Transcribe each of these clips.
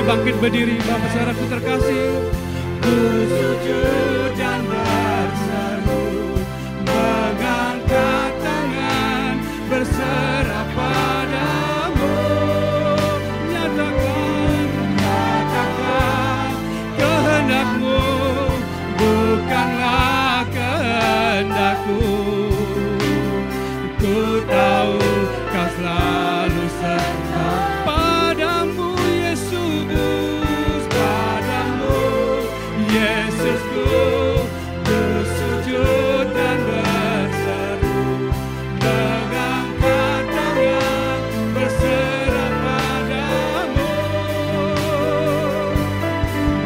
bangkit berdiri, Bapak saudaraku terkasih. Ku sujud dan berseru, mengangkat tangan, berserah padamu. Nyatakan kehendakmu, bukanlah kehendakku. Ku tahu kau selalu serta padamu, Yesus, padamu, Yesusku. Ku sujud dan berseru, mengangkat tangan, berserah padamu.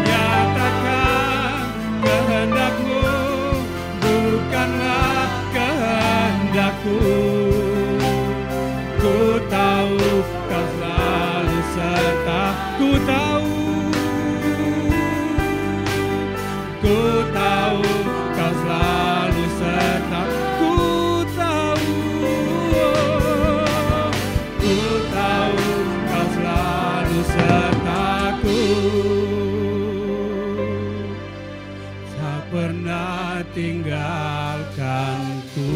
Nyatakan kehendakmu, bukanlah kehendakku. Ku tahu kau selalu serta, ku tahu kau selalu serta, ku tahu kau selalu sertaku. Tak pernah tinggalkanku.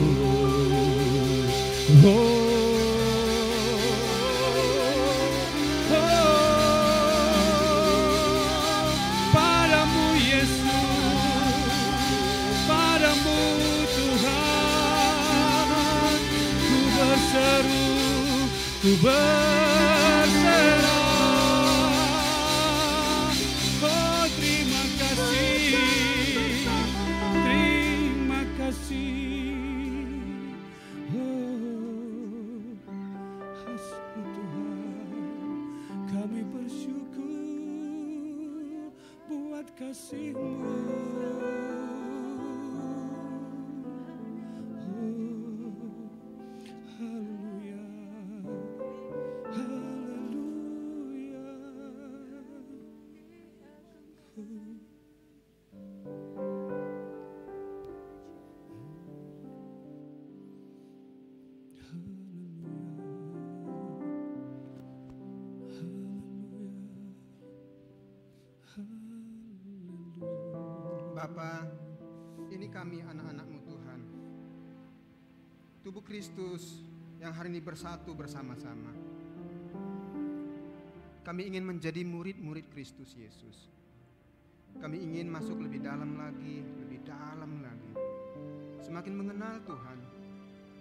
Padamu Yesus, padamu Tuhan, ku berseru, ku berserah. Oh, terima kasih, terima kasih. Kami bersyukur buat kasih-Mu. Haleluya, haleluya. Bapa, ini kami anak-anak-Mu Tuhan, tubuh Kristus yang hari ini bersatu bersama-sama. Kami ingin menjadi murid-murid Kristus Yesus. Kami ingin masuk lebih dalam lagi, lebih dalam lagi. Semakin mengenal Tuhan,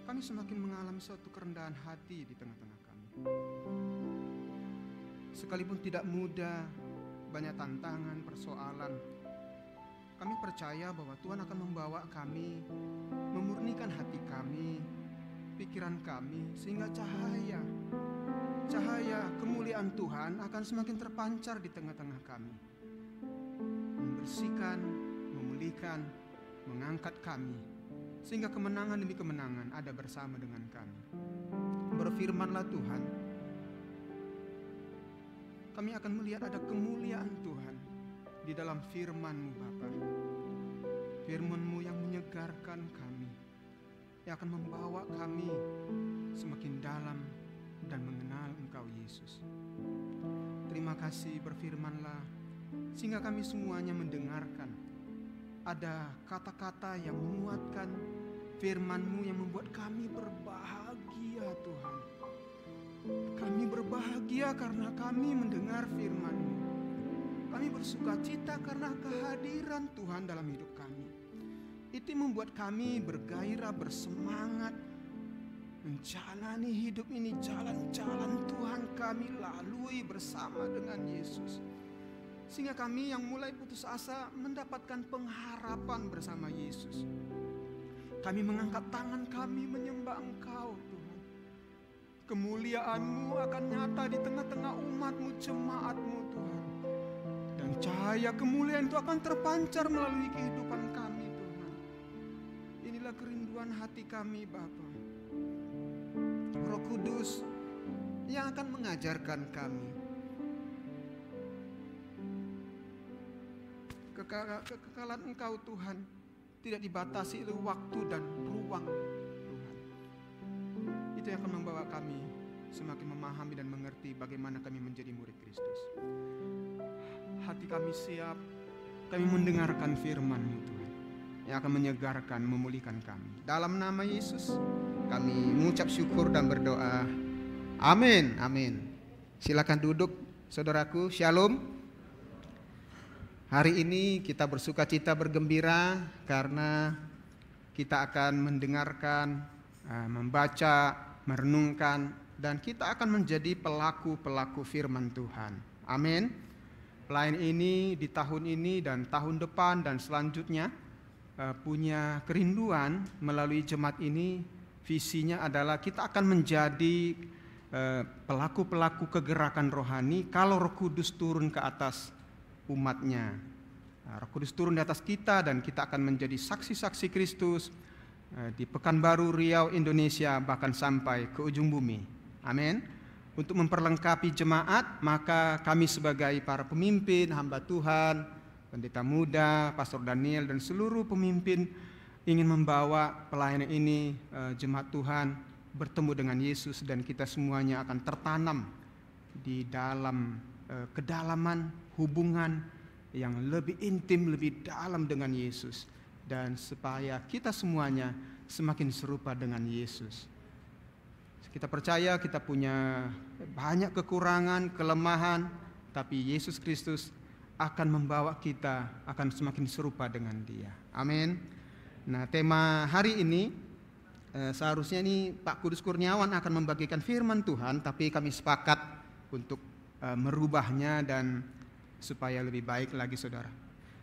kami semakin mengalami suatu kerendahan hati di tengah-tengah kami. Sekalipun tidak mudah, banyak tantangan, persoalan, kami percaya bahwa Tuhan akan membawa kami, memurnikan hati kami, pikiran kami, sehingga cahaya kemuliaan Tuhan akan semakin terpancar di tengah-tengah kami, membersihkan, memulihkan, mengangkat kami, sehingga kemenangan demi kemenangan ada bersama dengan kami. Berfirmanlah Tuhan, kami akan melihat ada kemuliaan Tuhan di dalam firman-Mu Bapa. Firman-Mu yang menyegarkan kami, yang akan membawa kami semakin dalam dan mengenal Engkau Yesus. Terima kasih, berfirmanlah sehingga kami semuanya mendengarkan. Ada kata-kata yang menguatkan, firman-Mu yang membuat kami berbahagia Tuhan. Kami berbahagia karena kami mendengar firman-Mu. Kami bersuka cita karena kehadiran Tuhan dalam hidup kami. Itu membuat kami bergairah, bersemangat menjalani hidup ini. Jalan-jalan Tuhan kami lalui bersama dengan Yesus, sehingga kami yang mulai putus asa mendapatkan pengharapan bersama Yesus. Kami mengangkat tangan kami menyembah Engkau Tuhan. Kemuliaan-Mu akan nyata di tengah-tengah umat-Mu, jemaat-Mu Tuhan. Dan cahaya kemuliaan itu akan terpancar melalui kehidupan kami Tuhan. Inilah kerinduan hati kami Bapa. Roh Kudus yang akan mengajarkan kami. Kekekalan Engkau Tuhan tidak dibatasi oleh waktu dan ruang Tuhan. Itu yang akan membawa kami semakin memahami dan mengerti bagaimana kami menjadi murid Kristus. Hati kami siap, kami mendengarkan firman-Mu Tuhan, yang akan menyegarkan, memulihkan kami. Dalam nama Yesus, kami mengucap syukur dan berdoa. Amin, amin. Silakan duduk, saudaraku. Shalom. Hari ini kita bersuka cita, bergembira karena kita akan mendengarkan, membaca, merenungkan, dan kita akan menjadi pelaku-pelaku firman Tuhan. Amin. Pelayan ini di tahun ini dan tahun depan dan selanjutnya punya kerinduan melalui jemaat ini. Visinya adalah kita akan menjadi pelaku-pelaku kegerakan rohani kalau Roh Kudus turun ke atas umatnya. Roh Kudus turun di atas kita dan kita akan menjadi saksi-saksi Kristus di Pekanbaru, Riau, Indonesia, bahkan sampai ke ujung bumi. Amin. Untuk memperlengkapi jemaat, maka kami sebagai para pemimpin, hamba Tuhan, pendeta muda, Pastor Daniel, dan seluruh pemimpin ingin membawa pelayanan ini, jemaat Tuhan, bertemu dengan Yesus, dan kita semuanya akan tertanam di dalam kedalaman hubungan yang lebih intim, lebih dalam dengan Yesus, dan supaya kita semuanya semakin serupa dengan Yesus. Kita percaya kita punya banyak kekurangan, kelemahan, tapi Yesus Kristus akan membawa kita akan semakin serupa dengan Dia. Amin. Nah, tema hari ini seharusnya ini Pak Kudus Kurniawan akan membagikan firman Tuhan, tapi kami sepakat untuk merubahnya dan supaya lebih baik lagi, saudara.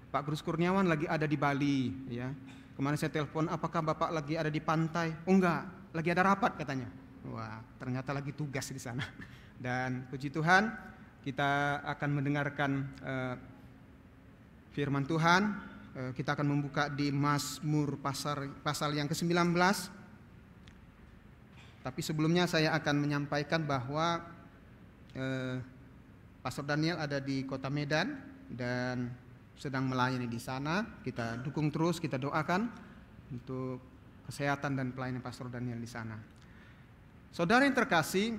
Pak Kudus Kurniawan lagi ada di Bali, ya. Kemarin saya telepon, apakah Bapak lagi ada di pantai? Oh enggak, lagi ada rapat katanya. Wah, ternyata lagi tugas di sana. Dan puji Tuhan, kita akan mendengarkan firman Tuhan. Kita akan membuka di Mazmur pasal yang ke-19. Tapi sebelumnya saya akan menyampaikan bahwa Pastor Daniel ada di Kota Medan dan sedang melayani di sana. Kita dukung terus, kita doakan untuk kesehatan dan pelayanan Pastor Daniel di sana. Saudara yang terkasih,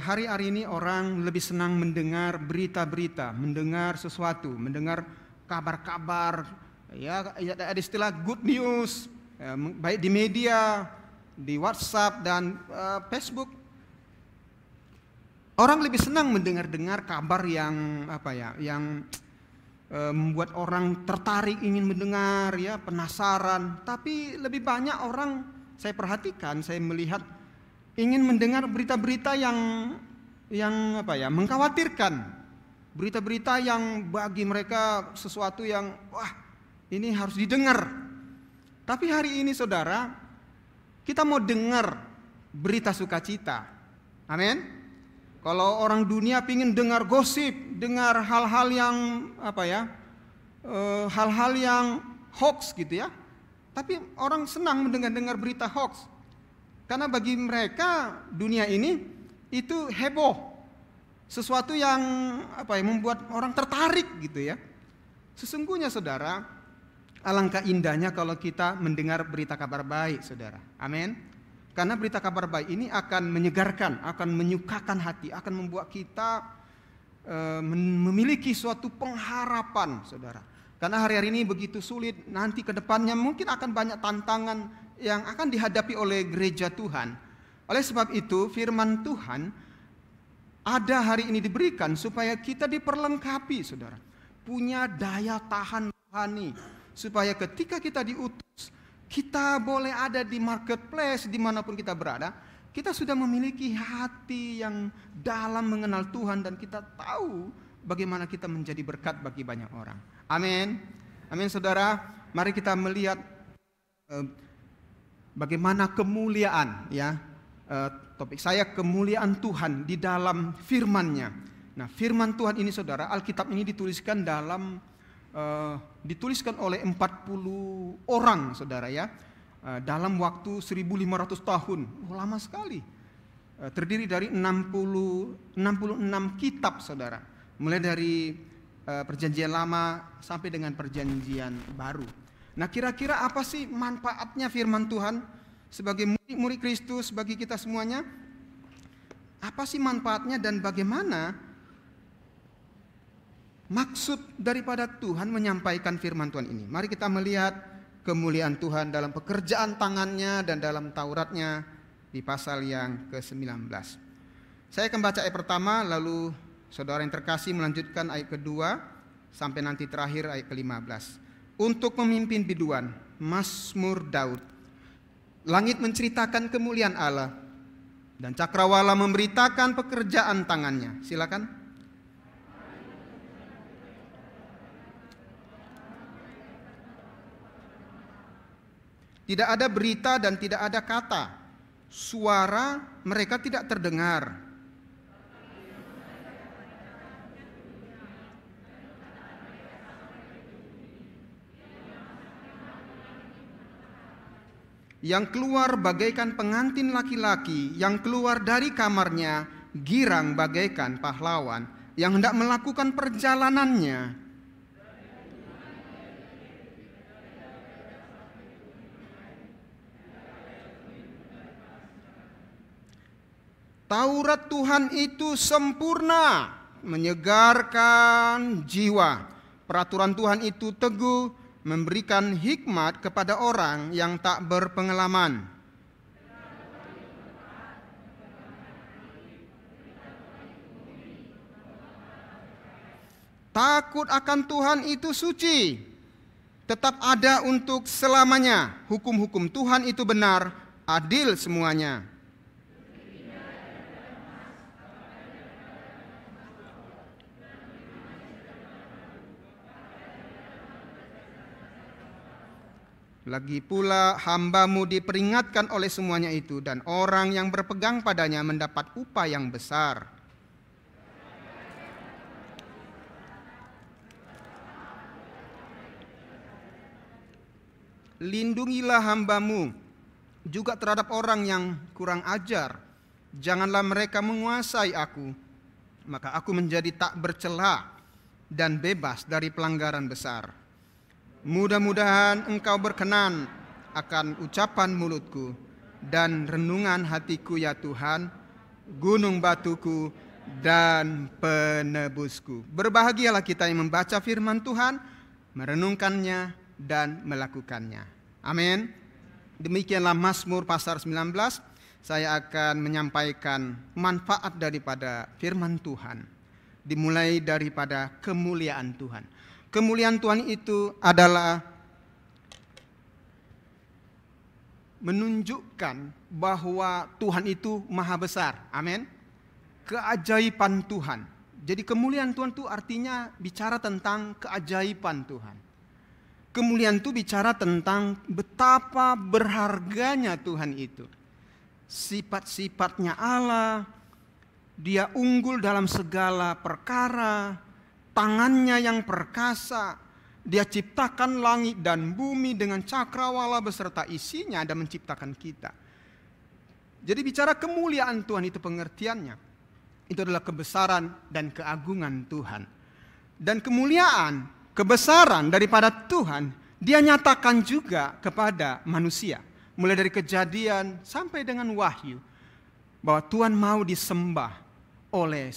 hari-hari ini orang lebih senang mendengar berita-berita, mendengar sesuatu, mendengar kabar-kabar, ya ada istilah good news, baik di media, di WhatsApp dan Facebook. Orang lebih senang mendengar kabar yang yang membuat orang tertarik ingin mendengar, ya penasaran. Tapi lebih banyak orang saya perhatikan, saya melihat ingin mendengar berita-berita yang mengkhawatirkan, berita-berita yang bagi mereka sesuatu yang wah ini harus didengar. Tapi hari ini saudara, kita mau dengar berita sukacita, amin. Kalau orang dunia ingin dengar gosip, dengar hal-hal yang hal-hal yang hoax gitu ya. Tapi orang senang mendengar berita hoax. Karena bagi mereka dunia ini itu heboh, sesuatu yang membuat orang tertarik gitu ya. Sesungguhnya saudara, alangkah indahnya kalau kita mendengar berita kabar baik, saudara. Amin. Karena berita kabar baik ini akan menyegarkan, akan menyukakan hati, akan membuat kita memiliki suatu pengharapan, saudara. Karena hari-hari ini begitu sulit, nanti ke depannya mungkin akan banyak tantangan yang akan dihadapi oleh gereja Tuhan. Oleh sebab itu firman Tuhan ada hari ini diberikan supaya kita diperlengkapi, saudara. Punya daya tahan rohani. Supaya ketika kita diutus, kita boleh ada di marketplace dimanapun kita berada. Kita sudah memiliki hati yang dalam mengenal Tuhan dan kita tahu bagaimana kita menjadi berkat bagi banyak orang. Amin. Amin, saudara. Mari kita melihat bagaimana kemuliaan, ya. Topik saya kemuliaan Tuhan di dalam firman-Nya. Nah, firman Tuhan ini saudara, Alkitab ini dituliskan dituliskan oleh 40 orang, saudara ya. Dalam waktu 1500 tahun. Lama sekali. Terdiri dari 66 kitab, saudara. Mulai dari perjanjian lama sampai dengan perjanjian baru. Nah, kira-kira apa sih manfaatnya firman Tuhan sebagai murid-murid Kristus bagi kita semuanya? Apa sih manfaatnya dan bagaimana maksud daripada Tuhan menyampaikan firman Tuhan ini? Mari kita melihat kemuliaan Tuhan dalam pekerjaan tangannya dan dalam Tauratnya di pasal yang ke-19. Saya akan baca ayat pertama, lalu saudara yang terkasih melanjutkan ayat kedua sampai nanti terakhir ayat ke-15. Untuk memimpin biduan, Mazmur Daud. Langit menceritakan kemuliaan Allah dan cakrawala memberitakan pekerjaan tangannya. Silakan. Tidak ada berita dan tidak ada kata. Suara mereka tidak terdengar. Yang keluar bagaikan pengantin laki-laki, yang keluar dari kamarnya girang bagaikan pahlawan, yang hendak melakukan perjalanannya. Taurat Tuhan itu sempurna, menyegarkan jiwa. Peraturan Tuhan itu teguh, memberikan hikmat kepada orang yang tak berpengalaman. Takut akan Tuhan itu suci, tetap ada untuk selamanya. Hukum-hukum Tuhan itu benar, adil semuanya. Lagi pula hamba-Mu diperingatkan oleh semuanya itu, dan orang yang berpegang padanya mendapat upah yang besar. Lindungilah hamba-Mu juga terhadap orang yang kurang ajar. Janganlah mereka menguasai aku, maka aku menjadi tak bercela dan bebas dari pelanggaran besar. Mudah-mudahan Engkau berkenan akan ucapan mulutku dan renungan hatiku ya Tuhan, gunung batuku dan penebusku. Berbahagialah kita yang membaca firman Tuhan, merenungkannya dan melakukannya. Amin. Demikianlah Mazmur pasal 19. Saya akan menyampaikan manfaat daripada firman Tuhan. Dimulai daripada kemuliaan Tuhan. Kemuliaan Tuhan itu adalah menunjukkan bahwa Tuhan itu maha besar. Amin. Keajaiban Tuhan. Jadi kemuliaan Tuhan itu artinya bicara tentang keajaiban Tuhan. Kemuliaan itu bicara tentang betapa berharganya Tuhan itu. Sifat-sifatnya Allah, Dia unggul dalam segala perkara, tangannya yang perkasa, Dia ciptakan langit dan bumi dengan cakrawala beserta isinya dan menciptakan kita. Jadi bicara kemuliaan Tuhan itu pengertiannya, itu adalah kebesaran dan keagungan Tuhan. Dan kemuliaan, kebesaran daripada Tuhan, Dia nyatakan juga kepada manusia. Mulai dari Kejadian sampai dengan Wahyu, bahwa Tuhan mau disembah oleh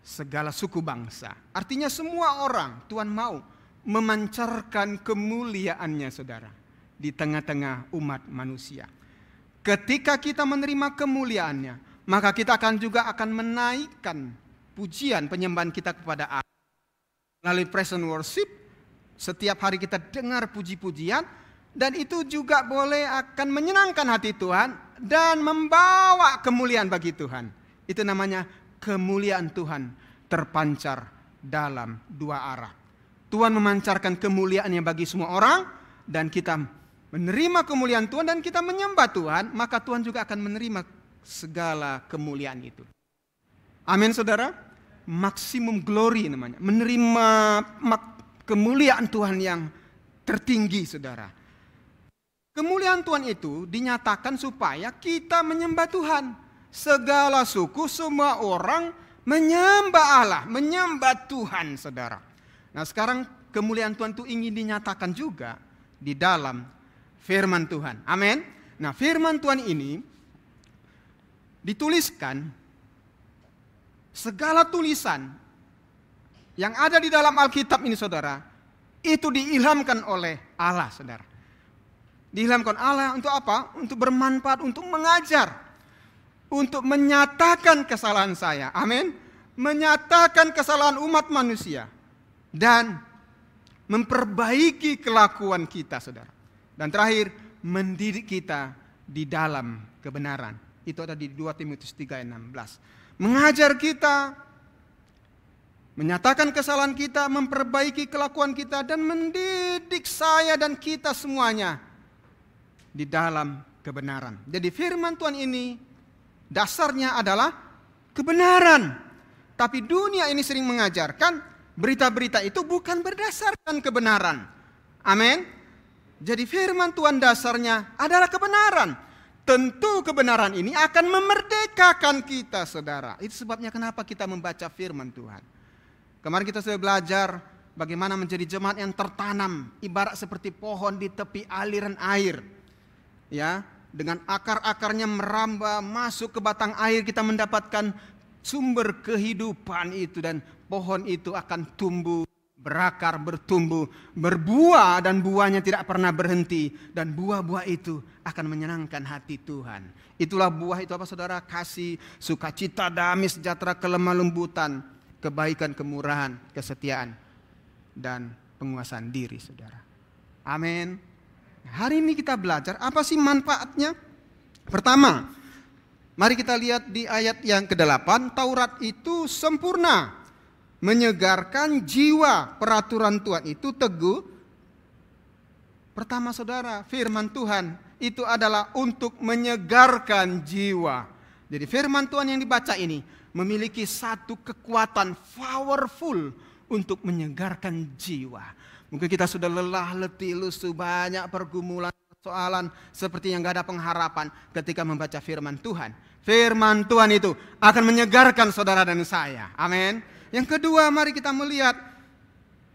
segala suku bangsa. Artinya semua orang Tuhan mau memancarkan kemuliaannya, saudara, di tengah-tengah umat manusia. Ketika kita menerima kemuliaannya, maka kita akan menaikkan pujian penyembahan kita kepada Allah. Melalui praise and worship, setiap hari kita dengar puji-pujian, dan itu juga boleh akan menyenangkan hati Tuhan dan membawa kemuliaan bagi Tuhan. Itu namanya kemuliaan Tuhan terpancar dalam dua arah. Tuhan memancarkan kemuliaannya bagi semua orang, dan kita menerima kemuliaan Tuhan dan kita menyembah Tuhan, maka Tuhan juga akan menerima segala kemuliaan itu. Amin, saudara. Maksimum glory namanya, menerima kemuliaan Tuhan yang tertinggi, saudara. Kemuliaan Tuhan itu dinyatakan supaya kita menyembah Tuhan. Segala suku, semua orang menyembah Allah, menyembah Tuhan, saudara. Nah, sekarang kemuliaan Tuhan itu ingin dinyatakan juga di dalam firman Tuhan. Amin. Nah, firman Tuhan ini dituliskan, segala tulisan yang ada di dalam Alkitab ini saudara, itu diilhamkan oleh Allah saudara. Diilhamkan Allah untuk apa? Untuk bermanfaat, untuk mengajar, untuk menyatakan kesalahan saya. Amin. Menyatakan kesalahan umat manusia dan memperbaiki kelakuan kita saudara. Dan terakhir, mendidik kita di dalam kebenaran. Itu ada di 2 Timotius 3 ayat 16. Mengajar kita, menyatakan kesalahan kita, memperbaiki kelakuan kita, dan mendidik saya dan kita semuanya di dalam kebenaran. Jadi firman Tuhan ini dasarnya adalah kebenaran. Tapi dunia ini sering mengajarkan berita-berita itu bukan berdasarkan kebenaran. Amin. Jadi firman Tuhan dasarnya adalah kebenaran. Tentu kebenaran ini akan memerdekakan kita saudara. Itu sebabnya kenapa kita membaca firman Tuhan. Kemarin kita sudah belajar bagaimana menjadi jemaat yang tertanam, ibarat seperti pohon di tepi aliran air. Ya, dengan akar-akarnya merambah masuk ke batang air, kita mendapatkan sumber kehidupan itu, dan pohon itu akan tumbuh, berakar, bertumbuh, berbuah, dan buahnya tidak pernah berhenti, dan buah-buah itu akan menyenangkan hati Tuhan. Itulah buah itu apa saudara? Kasih, sukacita, damai, sejahtera, kelemah lembutan, kebaikan, kemurahan, kesetiaan, dan penguasaan diri saudara. Amin. Hari ini kita belajar apa sih manfaatnya? Pertama, mari kita lihat di ayat yang ke-8, Taurat itu sempurna, menyegarkan jiwa, peraturan Tuhan itu teguh. Pertama saudara, firman Tuhan itu adalah untuk menyegarkan jiwa. Jadi firman Tuhan yang dibaca ini memiliki satu kekuatan powerful untuk menyegarkan jiwa. Mungkin kita sudah lelah, letih, lesu, banyak pergumulan, persoalan seperti yang gak ada pengharapan ketika membaca firman Tuhan. Firman Tuhan itu akan menyegarkan saudara dan saya. Amin. Yang kedua, mari kita melihat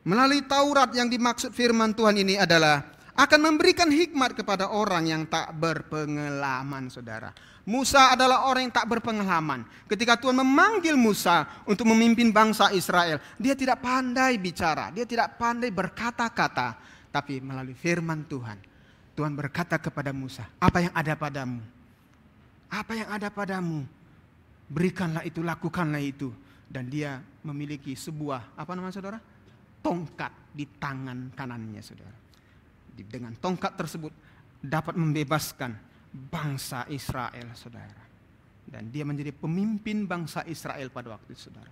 melalui Taurat yang dimaksud firman Tuhan ini adalah akan memberikan hikmat kepada orang yang tak berpengalaman saudara. Musa adalah orang yang tak berpengalaman. Ketika Tuhan memanggil Musa untuk memimpin bangsa Israel, dia tidak pandai bicara, dia tidak pandai berkata-kata, tapi melalui firman Tuhan, Tuhan berkata kepada Musa, apa yang ada padamu? Apa yang ada padamu? Berikanlah itu, lakukanlah itu. Dan dia memiliki sebuah, apa namanya saudara? Tongkat di tangan kanannya saudara. Dengan tongkat tersebut dapat membebaskan bangsa Israel saudara. Dan dia menjadi pemimpin bangsa Israel pada waktu itu saudara.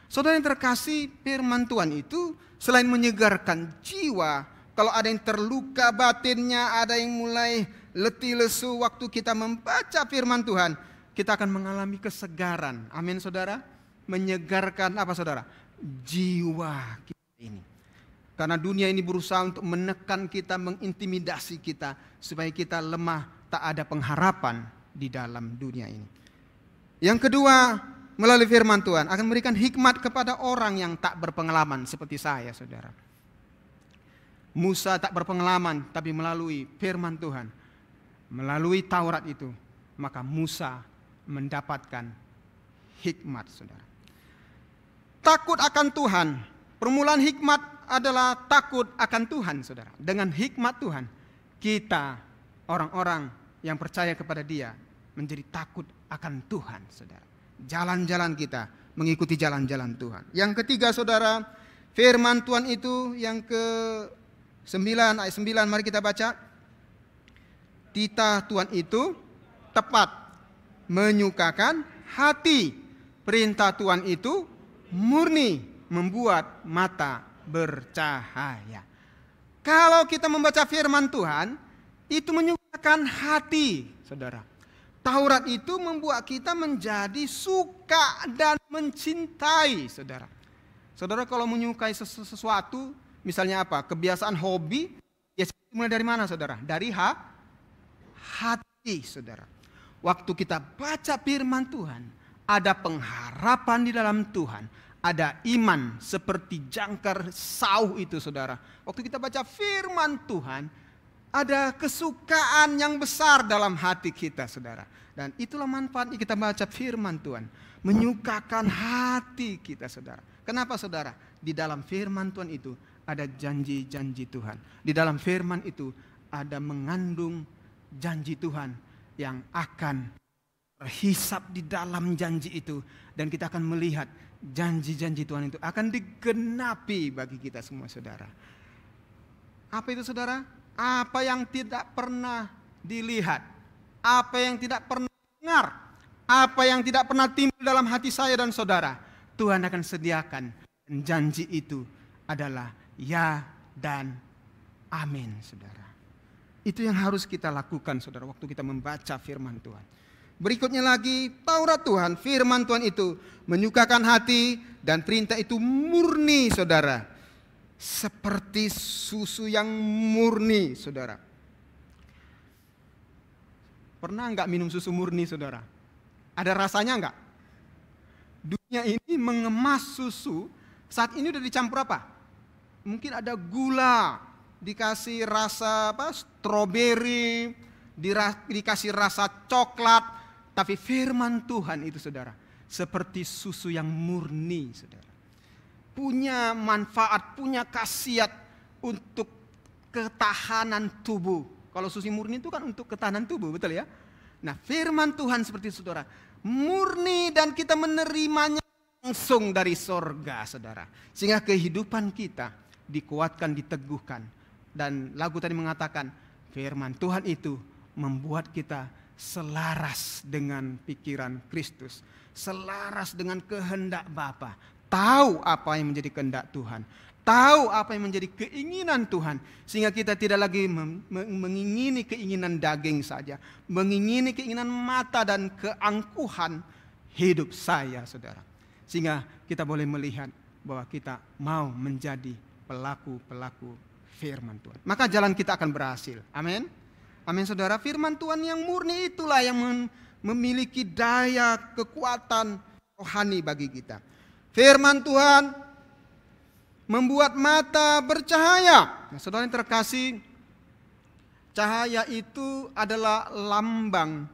Saudara yang terkasih, firman Tuhan itu selain menyegarkan jiwa, kalau ada yang terluka batinnya, ada yang mulai letih lesu waktu kita membaca firman Tuhan, kita akan mengalami kesegaran. Amin saudara. Menyegarkan apa saudara? Jiwa kita ini. Karena dunia ini berusaha untuk menekan kita, mengintimidasi kita, supaya kita lemah, tak ada pengharapan di dalam dunia ini. Yang kedua, melalui firman Tuhan akan memberikan hikmat kepada orang yang tak berpengalaman seperti saya saudara. Musa tak berpengalaman, tapi melalui firman Tuhan, melalui Taurat itu, maka Musa mendapatkan hikmat saudara. Takut akan Tuhan. Permulaan hikmat adalah takut akan Tuhan saudara. Dengan hikmat Tuhan, kita orang-orang yang percaya kepada Dia menjadi takut akan Tuhan saudara. Jalan-jalan kita mengikuti jalan-jalan Tuhan. Yang ketiga saudara, firman Tuhan itu yang ke-9 ayat 9, mari kita baca. Titah Tuhan itu tepat, menyukakan hati. Perintah Tuhan itu murni, membuat mata bercahaya. Kalau kita membaca firman Tuhan, itu menyukakan hati, saudara. Taurat itu membuat kita menjadi suka dan mencintai, saudara. Saudara kalau menyukai sesuatu, misalnya apa? Kebiasaan hobi, ya mulai dari mana, saudara? Dari hati, saudara. Waktu kita baca firman Tuhan, ada pengharapan di dalam Tuhan. Ada iman seperti jangkar sauh itu saudara. Waktu kita baca firman Tuhan, Ada kesukaan yang besar dalam hati kita, saudara. Dan itulah manfaatnya kita baca firman Tuhan. Menyukakan hati kita, saudara. Kenapa, saudara? Di dalam firman Tuhan itu ada janji-janji Tuhan. Di dalam firman itu ada mengandung janji Tuhan yang akan terhisap di dalam janji itu. Dan kita akan melihat janji-janji Tuhan itu akan digenapi bagi kita semua, saudara. Apa itu, saudara? Apa yang tidak pernah dilihat, apa yang tidak pernah dengar, apa yang tidak pernah timbul dalam hati saya dan saudara, Tuhan akan sediakan. Dan janji itu adalah ya dan amin, saudara. Itu yang harus kita lakukan, saudara, waktu kita membaca firman Tuhan. Berikutnya lagi, Taurat Tuhan, firman Tuhan itu menyukakan hati dan perintah itu murni, saudara. Seperti susu yang murni, saudara. Pernah enggak minum susu murni, saudara? Ada rasanya enggak? Dunia ini mengemas susu, saat ini udah dicampur apa? Mungkin ada gula, dikasih rasa stroberi, dikasih rasa coklat. Tapi firman Tuhan itu, saudara, seperti susu yang murni, saudara. Punya manfaat, punya khasiat untuk ketahanan tubuh. Kalau susu murni itu kan untuk ketahanan tubuh, betul ya? Nah, firman Tuhan seperti itu, saudara, murni dan kita menerimanya langsung dari sorga, saudara. Sehingga kehidupan kita dikuatkan, diteguhkan. Dan lagu tadi mengatakan, firman Tuhan itu membuat kita selaras dengan pikiran Kristus, selaras dengan kehendak Bapa. Tahu apa yang menjadi kehendak Tuhan, tahu apa yang menjadi keinginan Tuhan, sehingga kita tidak lagi mengingini keinginan daging saja, mengingini keinginan mata dan keangkuhan hidup saya, saudara. Sehingga kita boleh melihat bahwa kita mau menjadi pelaku-pelaku firman Tuhan. Maka jalan kita akan berhasil. Amin. Amin, saudara. Firman Tuhan yang murni itulah yang memiliki daya kekuatan rohani bagi kita. Firman Tuhan membuat mata bercahaya. Nah, saudara yang terkasih, cahaya itu adalah lambang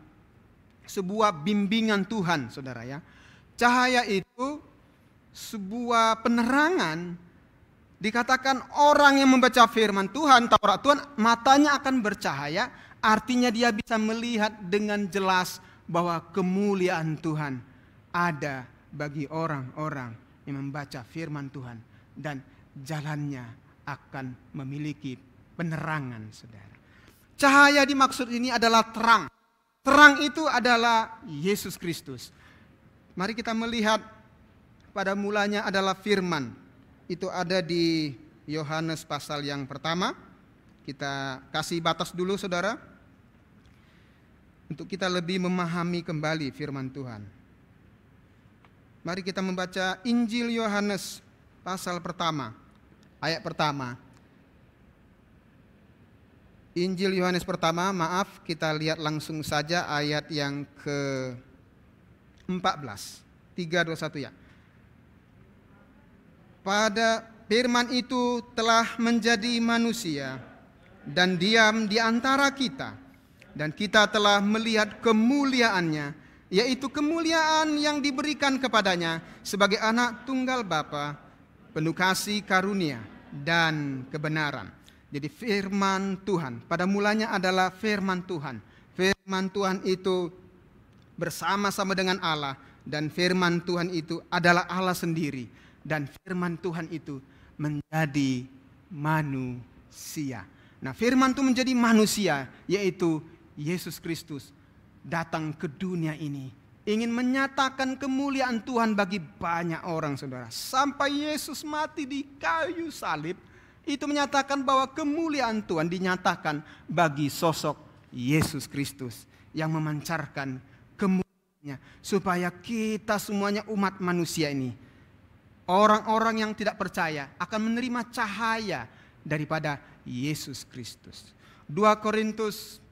sebuah bimbingan Tuhan, saudara ya. Cahaya itu sebuah penerangan. Dikatakan orang yang membaca firman Tuhan, Taurat Tuhan, matanya akan bercahaya. Artinya dia bisa melihat dengan jelas bahwa kemuliaan Tuhan ada bagi orang-orang yang membaca firman Tuhan dan jalannya akan memiliki penerangan, saudara. Cahaya dimaksud ini adalah terang. Terang itu adalah Yesus Kristus. Mari kita melihat pada mulanya adalah firman. Itu ada di Yohanes pasal yang pertama. Kita kasih batas dulu, saudara, untuk kita lebih memahami kembali firman Tuhan. Mari kita membaca Injil Yohanes pasal pertama, ayat pertama. Injil Yohanes pertama, maaf, kita lihat langsung saja ayat yang ke-14. 3, 2, 1 ya. Pada firman itu telah menjadi manusia dan diam di antara kita. Dan kita telah melihat kemuliaannya, yaitu kemuliaan yang diberikan kepadanya sebagai anak tunggal Bapa, penuh kasih karunia dan kebenaran. Jadi firman Tuhan pada mulanya adalah firman Tuhan. Firman Tuhan itu bersama-sama dengan Allah, dan firman Tuhan itu adalah Allah sendiri, dan firman Tuhan itu menjadi manusia. Nah, firman itu menjadi manusia, yaitu Yesus Kristus datang ke dunia ini, ingin menyatakan kemuliaan Tuhan bagi banyak orang, saudara. Sampai Yesus mati di kayu salib, itu menyatakan bahwa kemuliaan Tuhan dinyatakan bagi sosok Yesus Kristus yang memancarkan kemuliaannya, supaya kita semuanya umat manusia ini, orang-orang yang tidak percaya, akan menerima cahaya daripada Yesus Kristus. 2 Korintus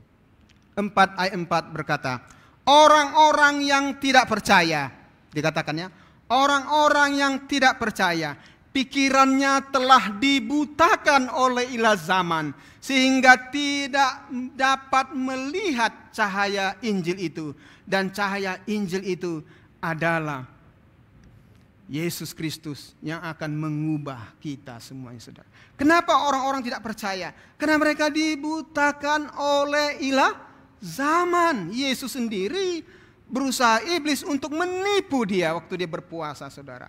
4 ayat 4 berkata, orang-orang yang tidak percaya, dikatakannya, orang-orang yang tidak percaya Pikirannya telah dibutakan oleh ilah zaman, sehingga tidak dapat melihat cahaya Injil itu. Dan cahaya Injil itu adalah Yesus Kristus yang akan mengubah kita semuanya, saudara. Kenapa orang-orang tidak percaya? Karena mereka dibutakan oleh ilah zaman. Yesus sendiri berusaha iblis untuk menipu dia waktu dia berpuasa, saudara.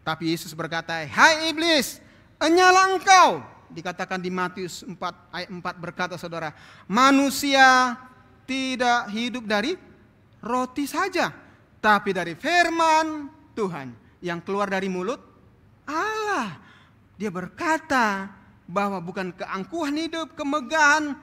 Tapi Yesus berkata, "Hai iblis, enyala engkau." Dikatakan di Matius 4 ayat 4 berkata, saudara, manusia tidak hidup dari roti saja, tapi dari firman Tuhan yang keluar dari mulut Allah. Dia berkata bahwa bukan keangkuhan hidup, kemegahan.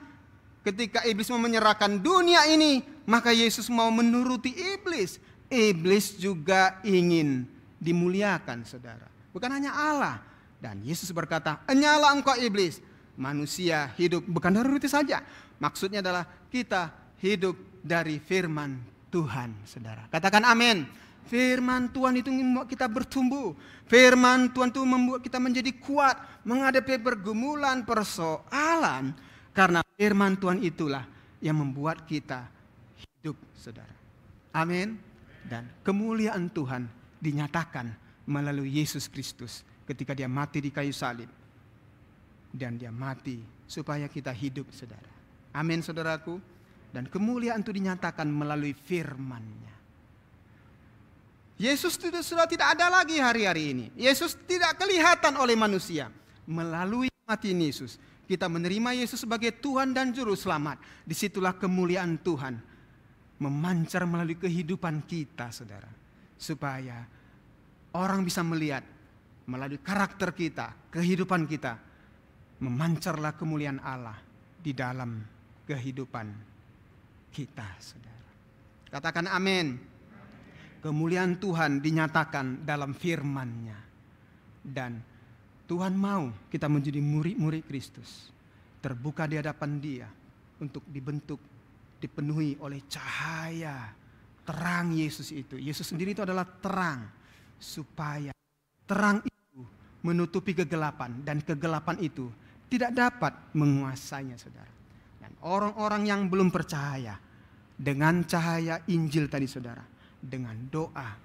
Ketika iblis mau menyerahkan dunia ini, maka Yesus mau menuruti iblis. Iblis juga ingin dimuliakan, saudara. Bukan hanya Allah. Dan Yesus berkata, "Enyala engkau iblis." Manusia hidup bukan dari roti saja. Maksudnya adalah kita hidup dari firman Tuhan, saudara. Katakan amin. Firman Tuhan itu membuat kita bertumbuh. Firman Tuhan itu membuat kita menjadi kuat menghadapi pergumulan, persoalan. Karena firman Tuhan itulah yang membuat kita hidup, saudara. Amin. Dan kemuliaan Tuhan dinyatakan melalui Yesus Kristus ketika dia mati di kayu salib. Dan dia mati supaya kita hidup, saudara. Amin, saudaraku. Dan kemuliaan itu dinyatakan melalui firman-Nya. Yesus sudah tidak ada lagi hari-hari ini. Yesus tidak kelihatan oleh manusia. Melalui mati Yesus, kita menerima Yesus sebagai Tuhan dan Juru Selamat. Disitulah kemuliaan Tuhan memancar melalui kehidupan kita, saudara. Supaya orang bisa melihat melalui karakter kita, kehidupan kita, memancarlah kemuliaan Allah di dalam kehidupan kita, saudara. Katakan amin. Kemuliaan Tuhan dinyatakan dalam firman-Nya. Dan Tuhan mau kita menjadi murid-murid Kristus. Terbuka di hadapan Dia untuk dibentuk, dipenuhi oleh cahaya terang Yesus itu. Yesus sendiri itu adalah terang. Supaya terang itu menutupi kegelapan. Dan kegelapan itu tidak dapat menguasainya, saudara. Dan orang-orang yang belum percaya dengan cahaya Injil tadi, saudara, dengan doa,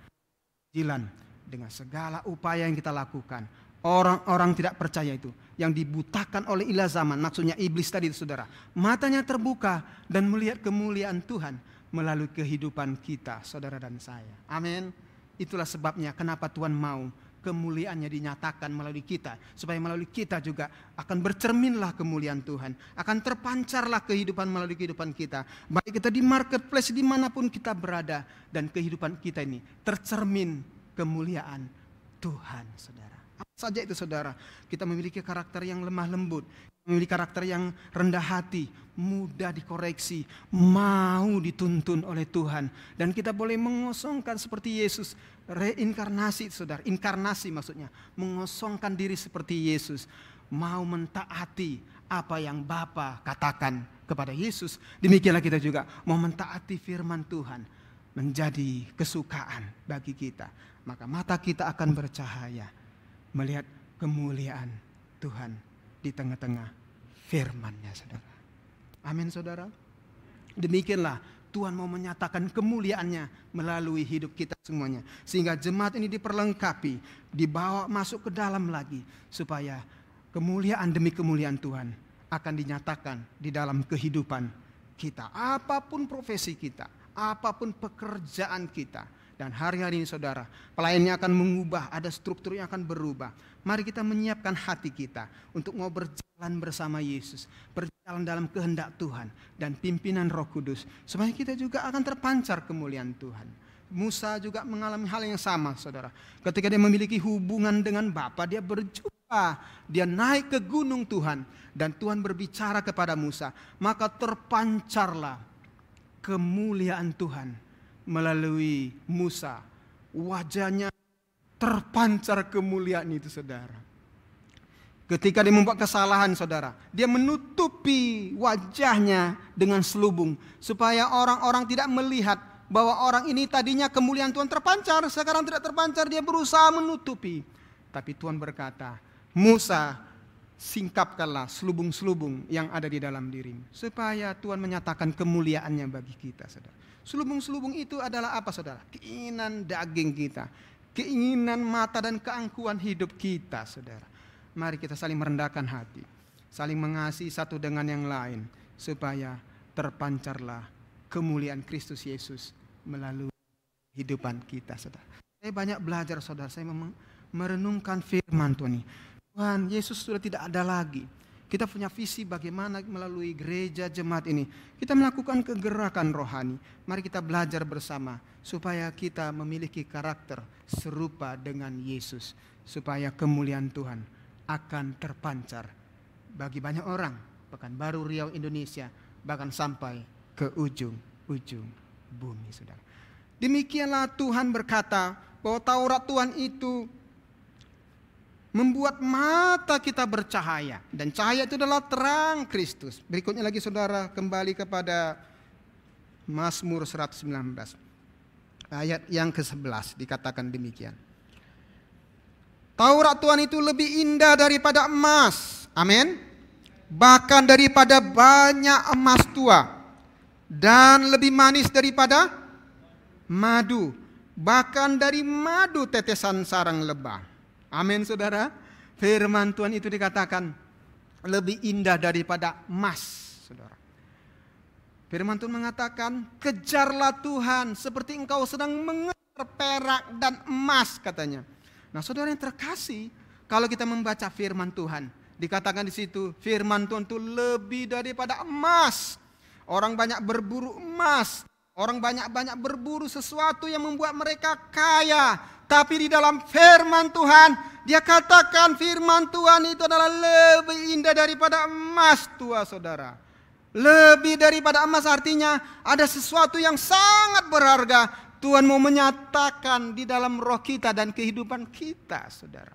jilan, dengan segala upaya yang kita lakukan, orang-orang tidak percaya itu, yang dibutakan oleh ilah zaman, maksudnya iblis tadi, saudara, matanya terbuka dan melihat kemuliaan Tuhan melalui kehidupan kita, saudara dan saya. Amin. Itulah sebabnya kenapa Tuhan mau kemuliaannya dinyatakan melalui kita, supaya melalui kita juga akan bercerminlah kemuliaan Tuhan, akan terpancarlah kehidupan melalui kehidupan kita, baik kita di marketplace dimanapun kita berada, dan kehidupan kita ini tercermin kemuliaan Tuhan, saudara. Apa saja itu, saudara? Kita memiliki karakter yang lemah lembut, memiliki karakter yang rendah hati, mudah dikoreksi, mau dituntun oleh Tuhan, dan kita boleh mengosongkan seperti Yesus. Reinkarnasi, saudara, inkarnasi maksudnya, mengosongkan diri seperti Yesus, mau mentaati apa yang Bapa katakan kepada Yesus. Demikianlah kita juga mau mentaati firman Tuhan menjadi kesukaan bagi kita. Maka mata kita akan bercahaya melihat kemuliaan Tuhan di tengah-tengah firman-Nya, saudara. Amin, saudara. Demikianlah Tuhan mau menyatakan kemuliaan-Nya melalui hidup kita semuanya. Sehingga jemaat ini diperlengkapi, dibawa masuk ke dalam lagi. Supaya kemuliaan demi kemuliaan Tuhan akan dinyatakan di dalam kehidupan kita. Apapun profesi kita, apapun pekerjaan kita. Dan hari-hari ini, saudara, pelayannya akan mengubah, ada struktur yang akan berubah. Mari kita menyiapkan hati kita untuk mau berjalan bersama Yesus, berjalan dalam kehendak Tuhan dan pimpinan Roh Kudus, supaya kita juga akan terpancar kemuliaan Tuhan. Musa juga mengalami hal yang sama, saudara. Ketika dia memiliki hubungan dengan Bapa, dia berjumpa, dia naik ke gunung Tuhan, dan Tuhan berbicara kepada Musa, maka terpancarlah kemuliaan Tuhan melalui Musa. Wajahnya terpancar kemuliaan itu, saudara. Ketika dia membuat kesalahan, saudara, dia menutupi wajahnya dengan selubung, supaya orang-orang tidak melihat bahwa orang ini tadinya kemuliaan Tuhan terpancar, sekarang tidak terpancar. Dia berusaha menutupi. Tapi Tuhan berkata, Musa, singkapkanlah selubung-selubung yang ada di dalam dirimu. Supaya Tuhan menyatakan kemuliaannya bagi kita, saudara. Selubung-selubung itu adalah apa, saudara? Keinginan daging kita, keinginan mata dan keangkuhan hidup kita, saudara. Mari kita saling merendahkan hati, saling mengasihi satu dengan yang lain, supaya terpancarlah kemuliaan Kristus Yesus melalui kehidupan kita, saudara. Saya banyak belajar, saudara. Saya merenungkan firman Tuhan ini. Tuhan Yesus sudah tidak ada lagi. Kita punya visi bagaimana melalui gereja jemaat ini kita melakukan kegerakan rohani. Mari kita belajar bersama supaya kita memiliki karakter serupa dengan Yesus, supaya kemuliaan Tuhan akan terpancar bagi banyak orang, Pekanbaru, Riau, Indonesia, bahkan sampai ke ujung-ujung bumi, saudara. Demikianlah Tuhan berkata bahwa Taurat Tuhan itu membuat mata kita bercahaya. Dan cahaya itu adalah terang Kristus. Berikutnya lagi, saudara, kembali kepada Mazmur 119. Ayat yang ke-11 dikatakan demikian. Taurat Tuhan itu lebih indah daripada emas. Amin. Bahkan daripada banyak emas tua. Dan lebih manis daripada madu. Bahkan dari madu tetesan sarang lebah. Amin, saudara. Firman Tuhan itu dikatakan lebih indah daripada emas, saudara. Firman Tuhan mengatakan, kejarlah Tuhan seperti engkau sedang mengejar perak dan emas, katanya. Nah, saudara yang terkasih, kalau kita membaca firman Tuhan, dikatakan di situ firman Tuhan itu lebih daripada emas. Orang banyak berburu emas, orang banyak berburu sesuatu yang membuat mereka kaya. Tapi di dalam firman Tuhan, dia katakan firman Tuhan itu adalah lebih indah daripada emas tua, saudara. Lebih daripada emas artinya ada sesuatu yang sangat berharga. Tuhan mau menyatakan di dalam roh kita dan kehidupan kita, saudara.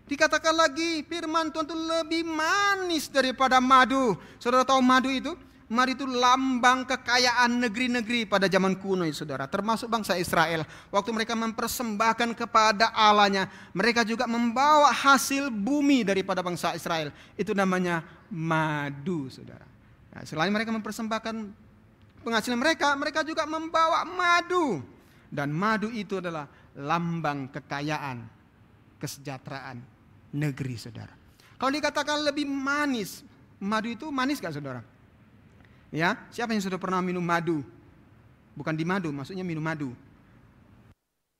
Dikatakan lagi firman Tuhan itu lebih manis daripada madu. Saudara tahu madu itu? Madu itu lambang kekayaan negeri-negeri pada zaman kuno, saudara. Termasuk bangsa Israel. Waktu mereka mempersembahkan kepada Allahnya, mereka juga membawa hasil bumi daripada bangsa Israel. Itu namanya madu, saudara. Nah, selain mereka mempersembahkan penghasilan mereka, mereka juga membawa madu. Dan madu itu adalah lambang kekayaan, kesejahteraan negeri, saudara. Kalau dikatakan lebih manis, madu itu manis gak, saudara? Ya, siapa yang sudah pernah minum madu? Bukan di madu, maksudnya minum madu.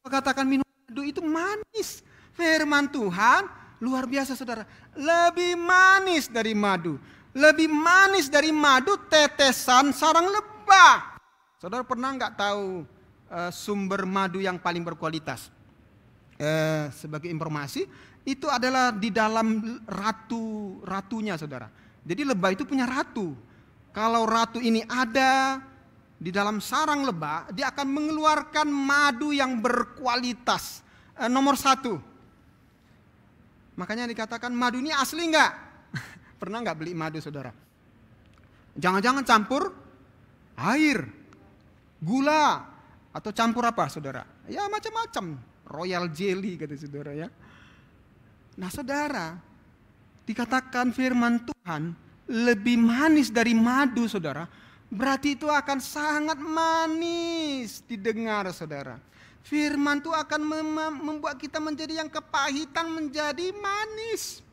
Katakan minum madu itu manis. Firman Tuhan luar biasa, saudara. Lebih manis dari madu. Lebih manis dari madu tetesan sarang lebah. Saudara pernah nggak tahu sumber madu yang paling berkualitas? Sebagai informasi, itu adalah di dalam ratunya, saudara. Jadi lebah itu punya ratu. Kalau ratu ini ada di dalam sarang lebah, dia akan mengeluarkan madu yang berkualitas. Nomor 1. Makanya dikatakan madu ini asli enggak? Pernah enggak beli madu, saudara? Jangan-jangan campur air, gula, atau campur apa, saudara? Ya macam-macam. Royal jelly, kata saudara ya. Nah, saudara, dikatakan firman Tuhan lebih manis dari madu, saudara. Berarti itu akan sangat manis didengar, saudara. Firman itu akan membuat kita menjadi yang kepahitan menjadi manis.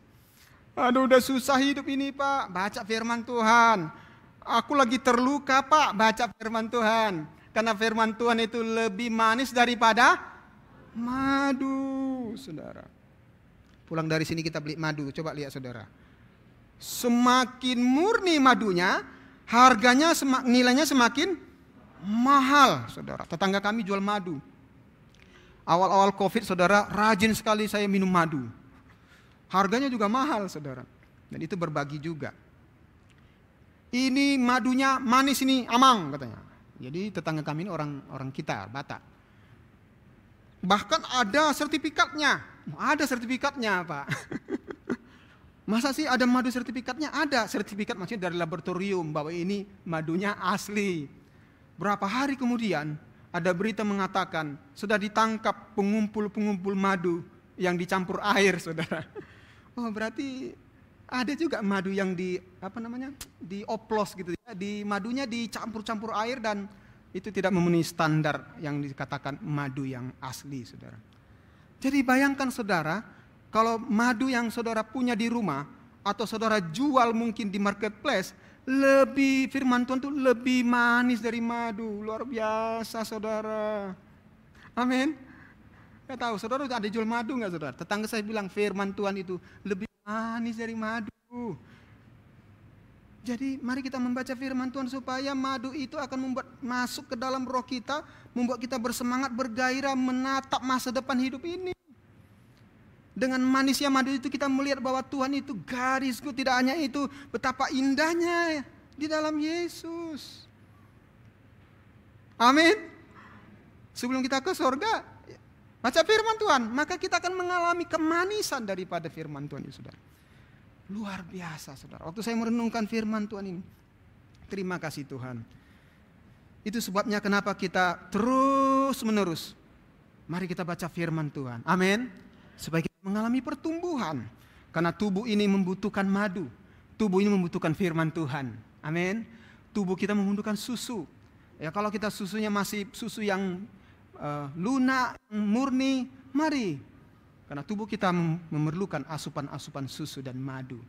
Aduh, udah susah hidup ini, Pak. Baca firman Tuhan. Aku lagi terluka, Pak. Baca firman Tuhan. Karena firman Tuhan itu lebih manis daripada madu, saudara. Pulang dari sini kita beli madu. Coba lihat, saudara. Semakin murni madunya, harganya nilainya semakin mahal, saudara. Tetangga kami jual madu. Awal-awal Covid, saudara, rajin sekali saya minum madu. Harganya juga mahal, saudara. Dan itu berbagi juga. Ini madunya manis, ini amang, katanya. Jadi tetangga kami ini orang kita, Batak. Bahkan ada sertifikatnya. Ada sertifikatnya, Pak. Masa sih ada madu sertifikatnya? Ada sertifikat, maksudnya dari laboratorium bahwa ini madunya asli. Berapa hari kemudian ada berita mengatakan sudah ditangkap pengumpul-pengumpul madu yang dicampur air, saudara. Oh, berarti ada juga madu yang dioplos gitu ya, madunya dicampur-campur air dan itu tidak memenuhi standar yang dikatakan madu yang asli, saudara. Jadi bayangkan saudara, kalau madu yang saudara punya di rumah atau saudara jual mungkin di marketplace, firman Tuhan itu lebih manis dari madu, luar biasa saudara. Amin. Gak tahu saudara ada jual madu nggak saudara? Tetangga saya bilang firman Tuhan itu lebih manis dari madu. Jadi mari kita membaca firman Tuhan supaya madu itu akan membuat masuk ke dalam roh kita, membuat kita bersemangat, bergairah menatap masa depan hidup ini. Dengan manisnya madu itu kita melihat bahwa Tuhan itu garisku, tidak hanya itu, betapa indahnya di dalam Yesus. Amin. Sebelum kita ke surga, baca firman Tuhan, maka kita akan mengalami kemanisan daripada firman Tuhan itu, saudara. Luar biasa, saudara. Waktu saya merenungkan firman Tuhan ini, terima kasih Tuhan. Itu sebabnya kenapa kita terus menerus, mari kita baca firman Tuhan. Amin. Supaya kita mengalami pertumbuhan. Karena tubuh ini membutuhkan madu. Tubuh ini membutuhkan firman Tuhan. Amin. Tubuh kita membutuhkan susu. Ya, kalau kita susunya masih susu yang lunak, murni, mari. Karena tubuh kita memerlukan asupan-asupan susu dan madu.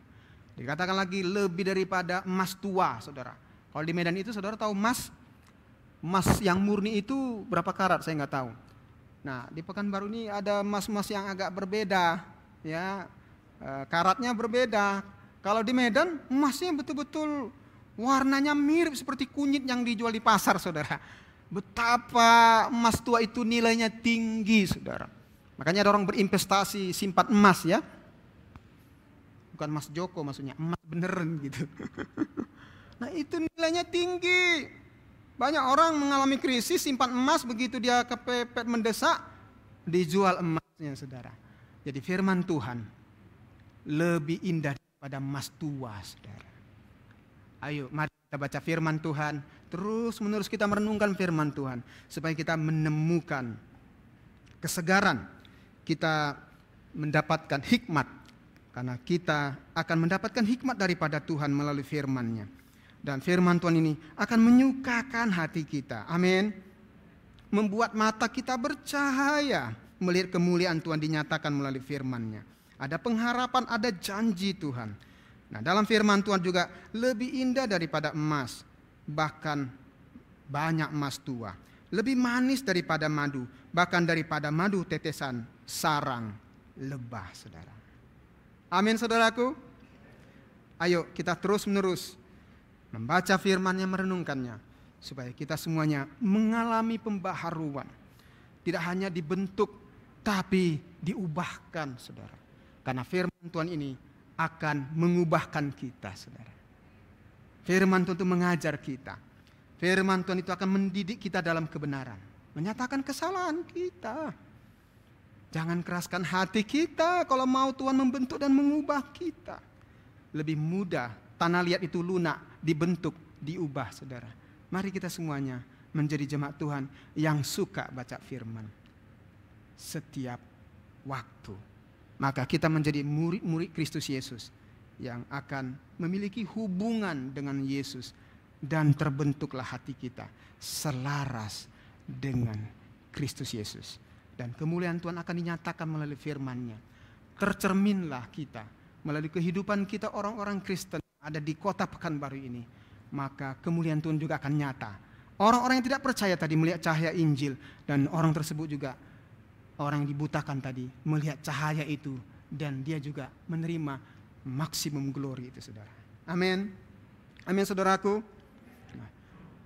Dikatakan lagi lebih daripada emas tua, saudara. Kalau di Medan itu saudara tahu emas yang murni itu berapa karat, saya nggak tahu. Nah, di Pekanbaru ini ada emas-emas yang agak berbeda, ya, karatnya berbeda. Kalau di Medan emasnya betul-betul warnanya mirip seperti kunyit yang dijual di pasar, saudara. Betapa emas tua itu nilainya tinggi, saudara. Makanya ada orang berinvestasi simpan emas, ya. Bukan emas Joko maksudnya, emas beneran gitu. Nah, itu nilainya tinggi. Banyak orang mengalami krisis simpan emas, begitu dia kepepet mendesak, dijual emasnya, saudara. Jadi firman Tuhan lebih indah daripada emas tua, saudara. Ayo mari kita baca firman Tuhan, terus menerus kita merenungkan firman Tuhan, supaya kita menemukan kesegaran, kita mendapatkan hikmat, karena kita akan mendapatkan hikmat daripada Tuhan melalui firman-Nya. Dan firman Tuhan ini akan menyukakan hati kita. Amin. Membuat mata kita bercahaya melihat kemuliaan Tuhan dinyatakan melalui firman-Nya. Ada pengharapan, ada janji Tuhan. Nah, dalam firman Tuhan juga lebih indah daripada emas, bahkan banyak emas tua. Lebih manis daripada madu, bahkan daripada madu tetesan sarang lebah, saudara. Amin, saudaraku. Ayo kita terus menerus membaca firman-Nya, merenungkannya, supaya kita semuanya mengalami pembaharuan. Tidak hanya dibentuk, tapi diubahkan, saudara. Karena firman Tuhan ini akan mengubahkan kita, saudara. Firman Tuhan itu mengajar kita. Firman Tuhan itu akan mendidik kita dalam kebenaran, menyatakan kesalahan kita. Jangan keraskan hati kita kalau mau Tuhan membentuk dan mengubah kita. Lebih mudah tanah liat itu lunak, dibentuk, diubah, saudara. Mari kita semuanya menjadi jemaat Tuhan yang suka baca firman setiap waktu. Maka kita menjadi murid-murid Kristus Yesus yang akan memiliki hubungan dengan Yesus. Dan terbentuklah hati kita selaras dengan Kristus Yesus. Dan kemuliaan Tuhan akan dinyatakan melalui firman-Nya. Tercerminlah kita melalui kehidupan kita orang-orang Kristen ada di kota Pekanbaru ini. Maka kemuliaan Tuhan juga akan nyata. Orang-orang yang tidak percaya tadi melihat cahaya Injil. Dan orang tersebut juga, orang yang dibutakan tadi, melihat cahaya itu. Dan dia juga menerima maksimum glory itu, saudara. Amin. Amin, saudaraku.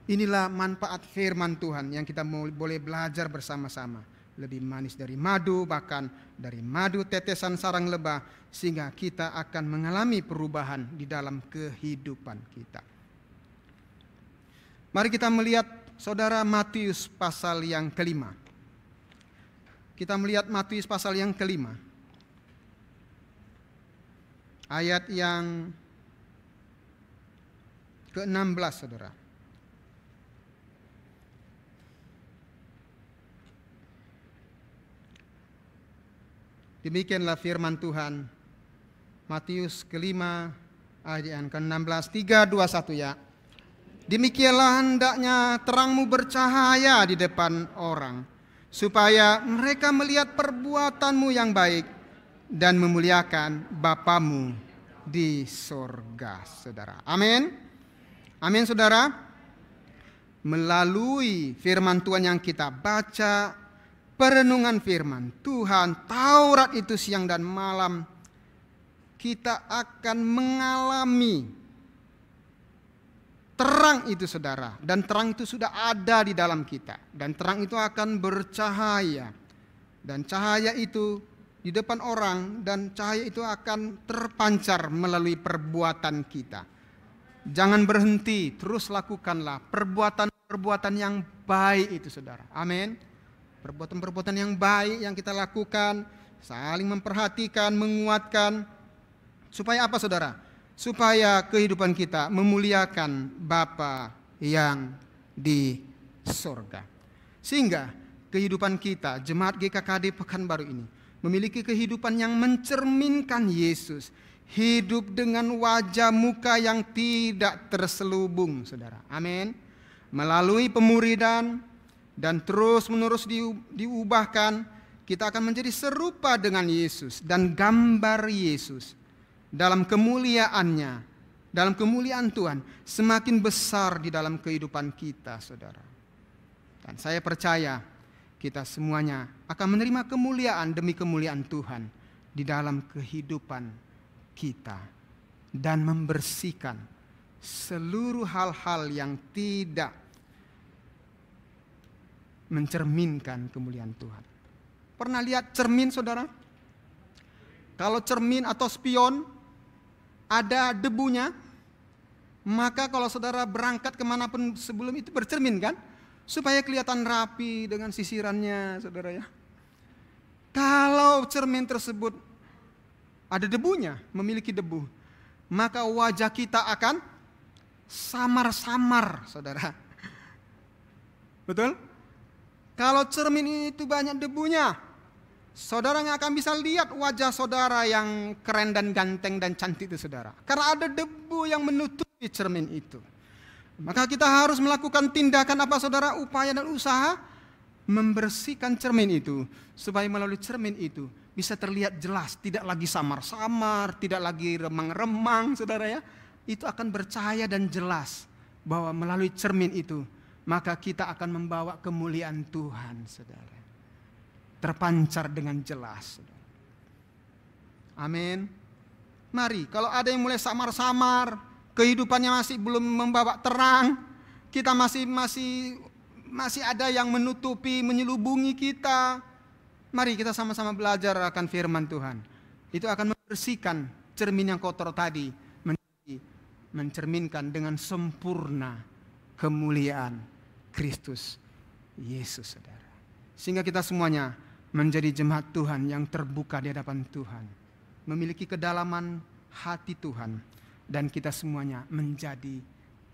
Inilah manfaat firman Tuhan yang kita boleh belajar bersama-sama. Lebih manis dari madu, bahkan dari madu tetesan sarang lebah, sehingga kita akan mengalami perubahan di dalam kehidupan kita. Mari kita melihat, saudara, Matius pasal yang kelima. Kita melihat Matius pasal yang kelima. Ayat yang ke-16, saudara. Demikianlah firman Tuhan. Matius ke-5 ayat ke-16, 3, 2, 1 ya. Demikianlah hendaknya terangmu bercahaya di depan orang, supaya mereka melihat perbuatanmu yang baik dan memuliakan Bapamu di sorga, saudara. Amin. Amin, saudara. Melalui firman Tuhan yang kita baca, perenungan firman Tuhan, Taurat itu siang dan malam, kita akan mengalami terang itu, saudara. Dan terang itu sudah ada di dalam kita. Dan terang itu akan bercahaya. Dan cahaya itu di depan orang, dan cahaya itu akan terpancar melalui perbuatan kita. Jangan berhenti, terus lakukanlah perbuatan-perbuatan yang baik itu, saudara. Amin. Perbuatan-perbuatan yang baik yang kita lakukan, saling memperhatikan, menguatkan. Supaya apa, saudara? Supaya kehidupan kita memuliakan Bapa yang di sorga. Sehingga kehidupan kita, Jemaat GKKD Pekanbaru ini, memiliki kehidupan yang mencerminkan Yesus. Hidup dengan wajah muka yang tidak terselubung, saudara. Amin. Melalui pemuridan dan terus-menerus diubahkan, kita akan menjadi serupa dengan Yesus dan gambar Yesus. Dalam kemuliaannya, dalam kemuliaan Tuhan, semakin besar di dalam kehidupan kita, saudara. Dan saya percaya kita semuanya akan menerima kemuliaan demi kemuliaan Tuhan di dalam kehidupan kita, dan membersihkan seluruh hal-hal yang tidak mencerminkan kemuliaan Tuhan. Pernah lihat cermin, saudara? Kalau cermin atau spion ada debunya, maka kalau saudara berangkat kemanapun sebelum itu bercermin kan, supaya kelihatan rapi dengan sisirannya, saudara ya. Kalau cermin tersebut ada debunya, memiliki debu, maka wajah kita akan samar-samar, saudara. Betul? Kalau cermin itu banyak debunya, saudara nggak akan bisa lihat wajah saudara yang keren dan ganteng dan cantik itu, saudara. Karena ada debu yang menutupi cermin itu. Maka kita harus melakukan tindakan apa, saudara? Upaya dan usaha membersihkan cermin itu, supaya melalui cermin itu bisa terlihat jelas, tidak lagi samar-samar, tidak lagi remang-remang, saudara ya. Itu akan bercahaya dan jelas bahwa melalui cermin itu, maka kita akan membawa kemuliaan Tuhan, saudara. Terpancar dengan jelas, saudara. Amin. Mari, kalau ada yang mulai samar-samar, kehidupannya masih belum membawa terang, kita masih ada yang menutupi, menyelubungi kita. Mari kita sama-sama belajar akan firman Tuhan. Itu akan membersihkan cermin yang kotor tadi, mencerminkan dengan sempurna kemuliaan Kristus Yesus, saudara. Sehingga kita semuanya menjadi jemaat Tuhan yang terbuka di hadapan Tuhan, memiliki kedalaman hati Tuhan, dan kita semuanya menjadi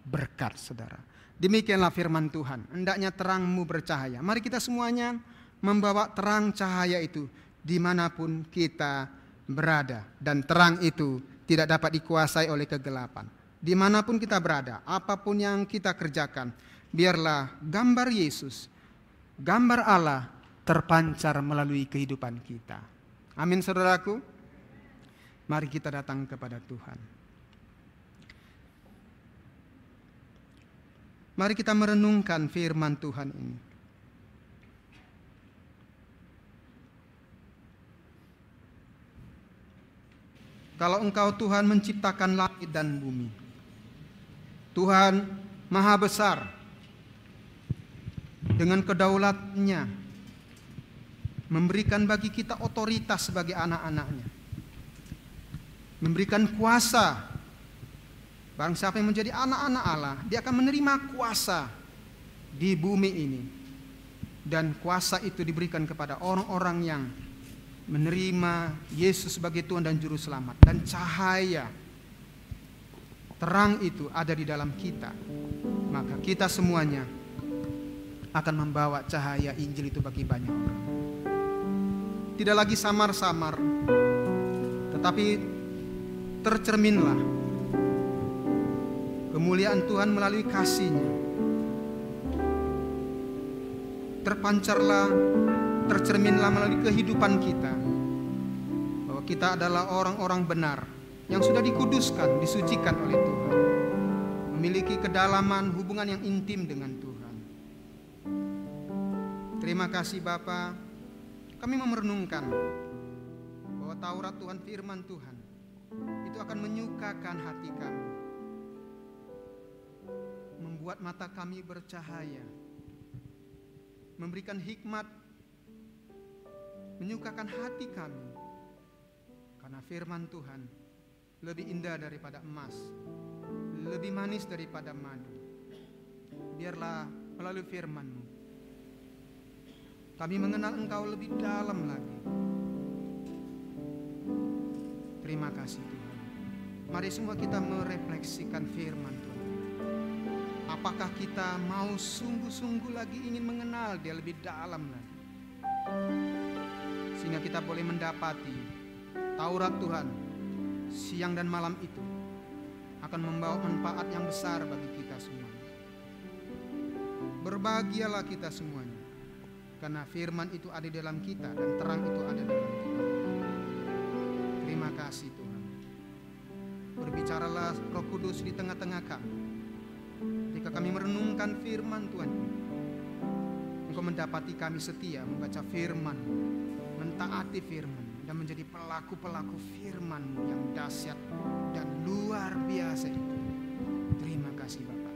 berkat, saudara. Demikianlah firman Tuhan. Hendaknya terangmu bercahaya. Mari kita semuanya membawa terang cahaya itu dimanapun kita berada. Dan terang itu tidak dapat dikuasai oleh kegelapan. Dimanapun kita berada, apapun yang kita kerjakan, biarlah gambar Yesus, gambar Allah terpancar melalui kehidupan kita. Amin, saudaraku. Mari kita datang kepada Tuhan. Mari kita merenungkan firman Tuhan ini. Kalau Engkau Tuhan menciptakan langit dan bumi, Tuhan Maha Besar, dengan kedaulat-Nya memberikan bagi kita otoritas sebagai anak-anak-Nya, memberikan kuasa. Barang siapa yang menjadi anak-anak Allah, dia akan menerima kuasa di bumi ini. Dan kuasa itu diberikan kepada orang-orang yang menerima Yesus sebagai Tuhan dan Juru Selamat. Dan cahaya terang itu ada di dalam kita. Maka kita semuanya akan membawa cahaya Injil itu bagi banyak orang. tidak lagi samar-samar, tetapi tercerminlah kemuliaan Tuhan melalui kasih-Nya. Tercerminlah melalui kehidupan kita, bahwa kita adalah orang-orang benar yang sudah dikuduskan, disucikan oleh Tuhan, memiliki kedalaman hubungan yang intim dengan Tuhan. Terima kasih Bapa, kami merenungkan bahwa Taurat Tuhan, firman Tuhan, itu akan menyukakan hati kami, membuat mata kami bercahaya, memberikan hikmat, menyukakan hati kami. Karena firman Tuhan lebih indah daripada emas, lebih manis daripada madu. Biarlah melalui firman-Mu kami mengenal Engkau lebih dalam lagi. Terima kasih Tuhan. Mari semua kita merefleksikan firman Tuhan. Apakah kita mau sungguh-sungguh lagi ingin mengenal Dia lebih dalam lagi, sehingga kita boleh mendapati Taurat Tuhan siang dan malam itu akan membawa manfaat yang besar bagi kita semuanya. Berbahagialah kita semuanya, karena firman itu ada di dalam kita dan terang itu ada dalam kita. Terima kasih Tuhan. Berbicaralah Roh Kudus di tengah-tengah kami. Jika kami merenungkan firman Tuhan, Engkau mendapati kami setia membaca firman, mentaati firman, dan menjadi pelaku-pelaku firman-Mu yang dahsyat dan luar biasa itu. Terima kasih Bapa.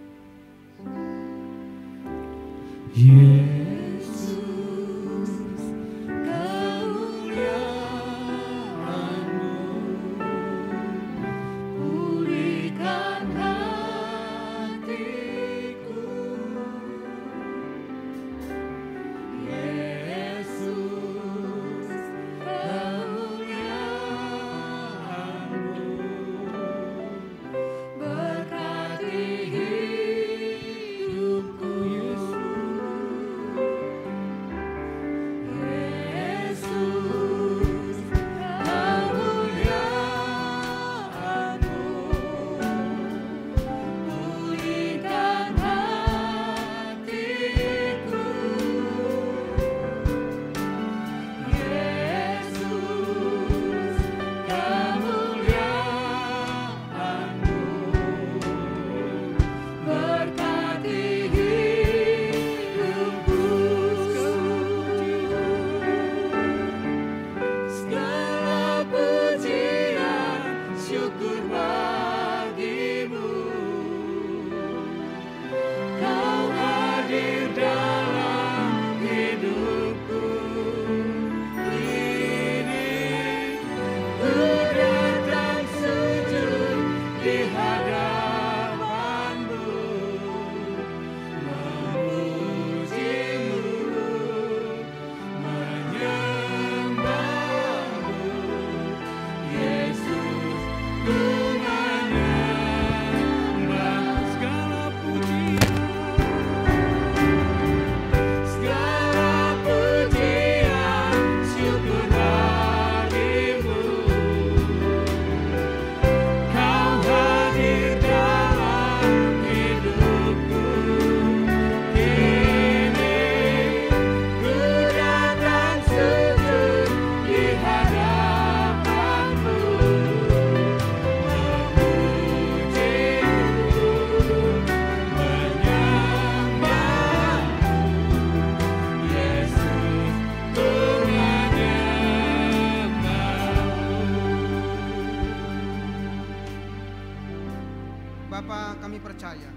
Bapa, kami percaya,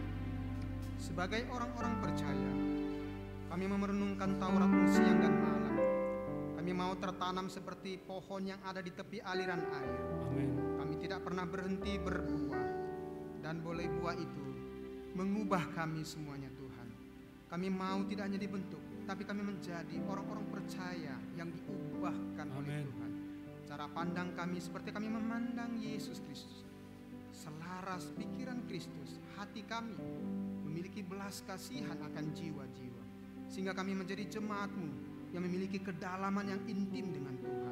sebagai orang-orang percaya, kami merenungkan Taurat-Mu siang dan malam. Kami mau tertanam seperti pohon yang ada di tepi aliran air. Amin. Kami tidak pernah berhenti berbuah, dan boleh buah itu mengubah kami semuanya Tuhan. Kami mau tidak hanya dibentuk, tapi kami menjadi orang-orang percaya yang diubahkan oleh Tuhan. Cara pandang kami seperti kami memandang Yesus Kristus, selaras pikiran Kristus. Hati kami memiliki belas kasihan akan jiwa-jiwa, sehingga kami menjadi jemaat-Mu yang memiliki kedalaman yang intim dengan Tuhan.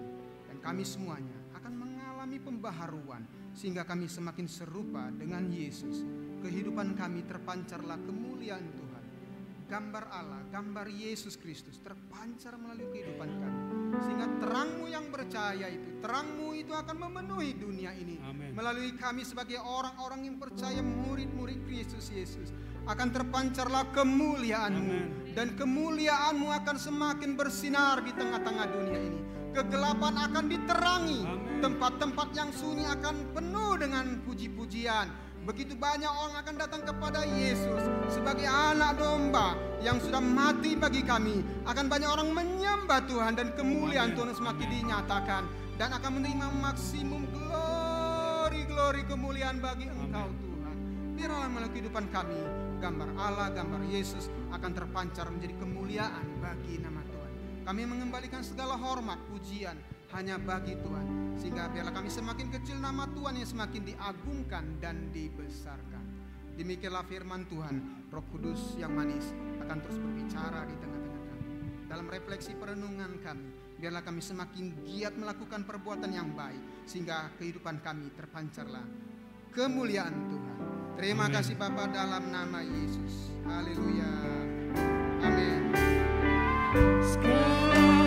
kami semuanya akan mengalami pembaharuan sehingga kami semakin serupa dengan Yesus. Kehidupan kami terpancarlah kemuliaan Tuhan. Gambar Allah, gambar Yesus Kristus terpancar melalui kehidupan kami. Sehingga terang-Mu yang bercahaya itu, terang-Mu itu akan memenuhi dunia ini. Amin. Melalui kami sebagai orang-orang yang percaya, murid-murid Kristus Yesus, akan terpancarlah kemuliaan-Mu. Amin. Dan kemuliaan-Mu akan semakin bersinar di tengah-tengah dunia ini. Kegelapan akan diterangi. Amin. Tempat-tempat yang sunyi akan penuh dengan puji-pujian. Begitu banyak orang akan datang kepada Yesus sebagai anak domba yang sudah mati bagi kami. Akan banyak orang menyembah Tuhan dan kemuliaan Tuhan semakin dinyatakan. Dan akan menerima maksimum glory kemuliaan bagi Engkau Tuhan. Biarlah melalui kehidupan kami, gambar Allah, gambar Yesus akan terpancar menjadi kemuliaan bagi nama Tuhan. Kami mengembalikan segala hormat, pujian hanya bagi Tuhan. Sehingga biarlah kami semakin kecil, nama Tuhan yang semakin diagungkan dan dibesarkan. Demikianlah firman Tuhan. Roh Kudus yang manis akan terus berbicara di tengah-tengah kami. Dalam refleksi perenungan kami, biarlah kami semakin giat melakukan perbuatan yang baik, sehingga kehidupan kami terpancarlah kemuliaan Tuhan. Terima Amen. kasih Bapa, dalam nama Yesus. Haleluya. Amin. Sekarang